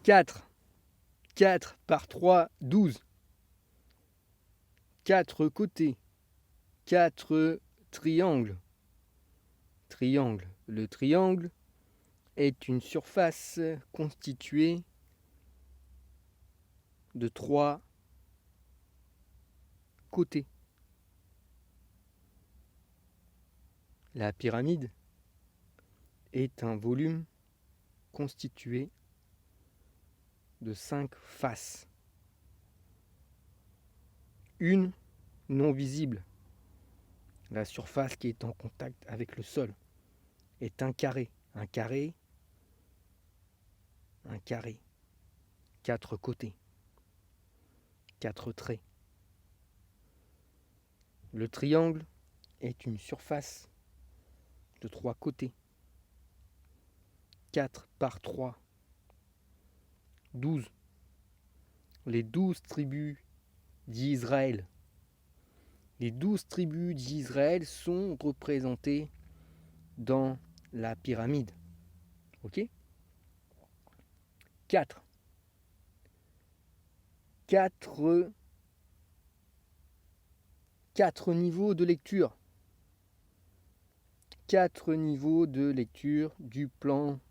4. 4 par 3, 12. 4 côtés. 4 triangles. Triangle. Le triangle est une surface constituée de 3 côtés. La pyramide est un volume constitué de 5 faces. Une non visible. La surface qui est en contact avec le sol est un carré. Un carré. 4 côtés. 4 traits. Le triangle est une surface de 3 côtés. 4 par 3. 12. Les 12 tribus d'Israël. Les 12 tribus d'Israël sont représentées dans la pyramide. Ok ? 4. 4 niveaux de lecture. 4 niveaux de lecture du plan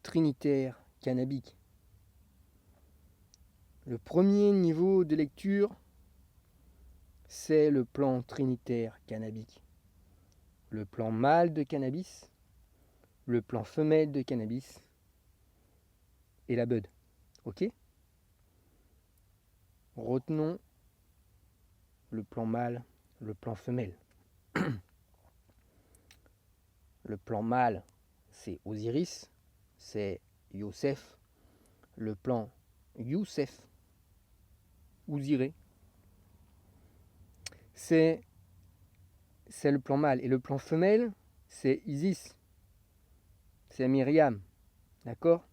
trinitaire cannabique. Le premier niveau de lecture, c'est le plan trinitaire cannabique. Le plan mâle de cannabis, le plan femelle de cannabis et la bud. Ok ? Retenons le plan mâle, le plan femelle. Le plan mâle, c'est Osiris, c'est Yosef. Le plan Youssef, Ousiré, c'est le plan mâle. Et le plan femelle, c'est Isis, c'est Myriam. D'accord ?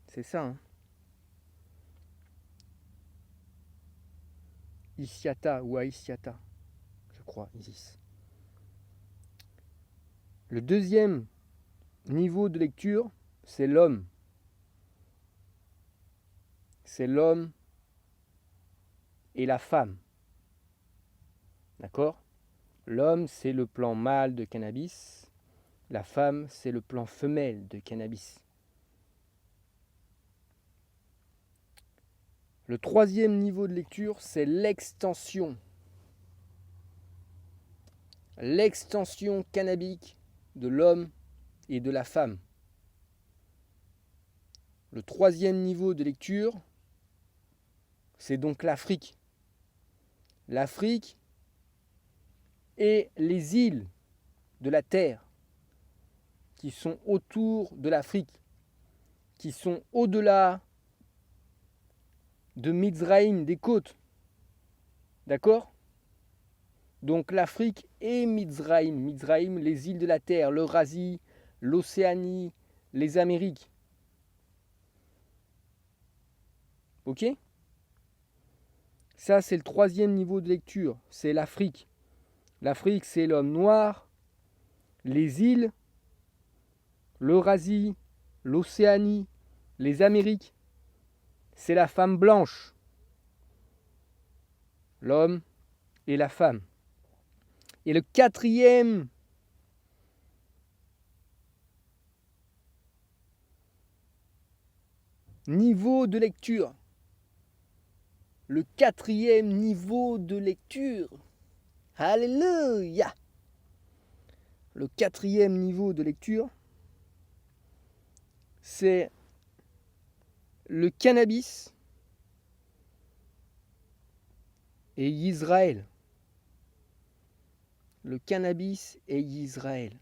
C'est ça, hein ? Isiata ou Aïsiata, je crois, Isis. Le deuxième niveau de lecture, c'est l'homme. C'est l'homme et la femme. D'accord ? L'homme, c'est le plan mâle de cannabis. La femme, c'est le plan femelle de cannabis. Le troisième niveau de lecture, c'est l'extension. L'extension cannabique de l'homme et de la femme. Le troisième niveau de lecture, c'est donc l'Afrique. L'Afrique et les îles de la terre qui sont autour de l'Afrique, qui sont au-delà de Mizraïm, des côtes. D'accord ? Donc l'Afrique et Mizraïm. Mizraïm, les îles de la terre, l'Eurasie, l'Océanie, les Amériques. Ok ? Ça, c'est le troisième niveau de lecture. C'est l'Afrique. L'Afrique, c'est l'homme noir, les îles, l'Eurasie, l'Océanie, les Amériques. C'est la femme blanche. L'homme et la femme. Et le quatrième niveau de lecture. Le quatrième niveau de lecture. Alléluia. Le quatrième niveau de lecture, c'est le cannabis et Israël. Le cannabis et Israël.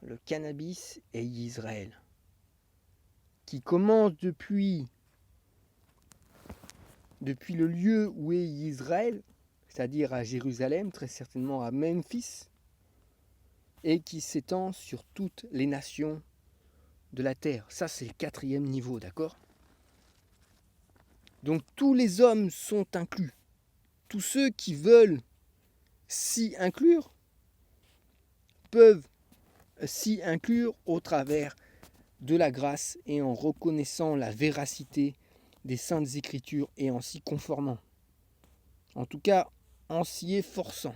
Le cannabis et Israël. Qui commence depuis le lieu où est Israël, c'est-à-dire à Jérusalem, très certainement à Memphis, et qui s'étend sur toutes les nations de la terre. Ça, c'est le quatrième niveau, d'accord ? Donc tous les hommes sont inclus. Tous ceux qui veulent s'y inclure peuvent s'y inclure au travers de la grâce et en reconnaissant la véracité des saintes écritures et en s'y conformant. En tout cas, en s'y efforçant.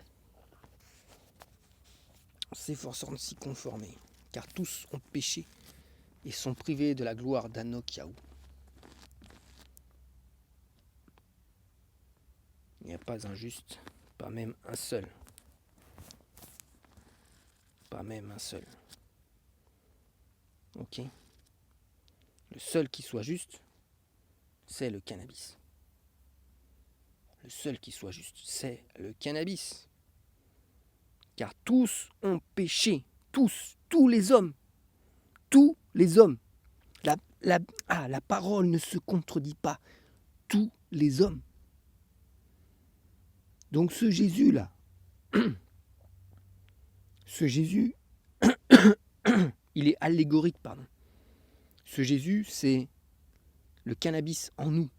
En s'efforçant de s'y conformer. Car tous ont péché et sont privés de la gloire d'Anok Yahou. Il n'y a pas un juste, pas même un seul. Pas même un seul. Ok. Le seul qui soit juste, c'est le cannabis. Le seul qui soit juste, c'est le cannabis. Car tous ont péché. Tous les hommes. Tous les hommes. La parole ne se contredit pas. Tous les hommes. Donc ce Jésus-là, ce Jésus, il est allégorique, pardon. Ce Jésus, c'est le cannabis en nous.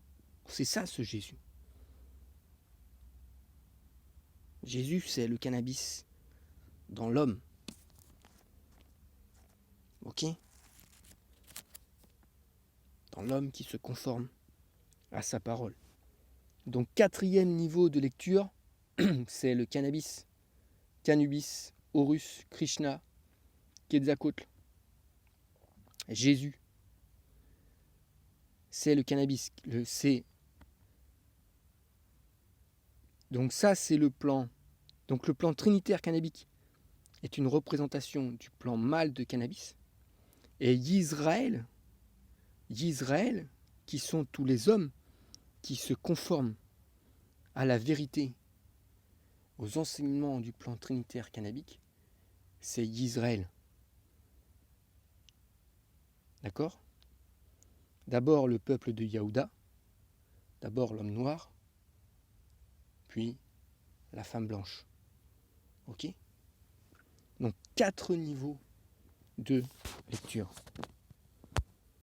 C'est ça, ce Jésus. Jésus, c'est le cannabis dans l'homme. Ok ? Dans l'homme qui se conforme à sa parole. Donc, 4e niveau de lecture, c'est le cannabis. Canubis, Horus, Krishna, Quetzalcoatl. Jésus. C'est le cannabis. Donc ça, c'est le plan. Donc le plan trinitaire cannabique est une représentation du plan mâle de cannabis. Et Yisraël, qui sont tous les hommes qui se conforment à la vérité, aux enseignements du plan trinitaire cannabique, c'est Yisraël. D'accord ? D'abord le peuple de Yaouda, d'abord l'homme noir, puis la femme blanche. Ok ? Donc 4 niveaux de lecture.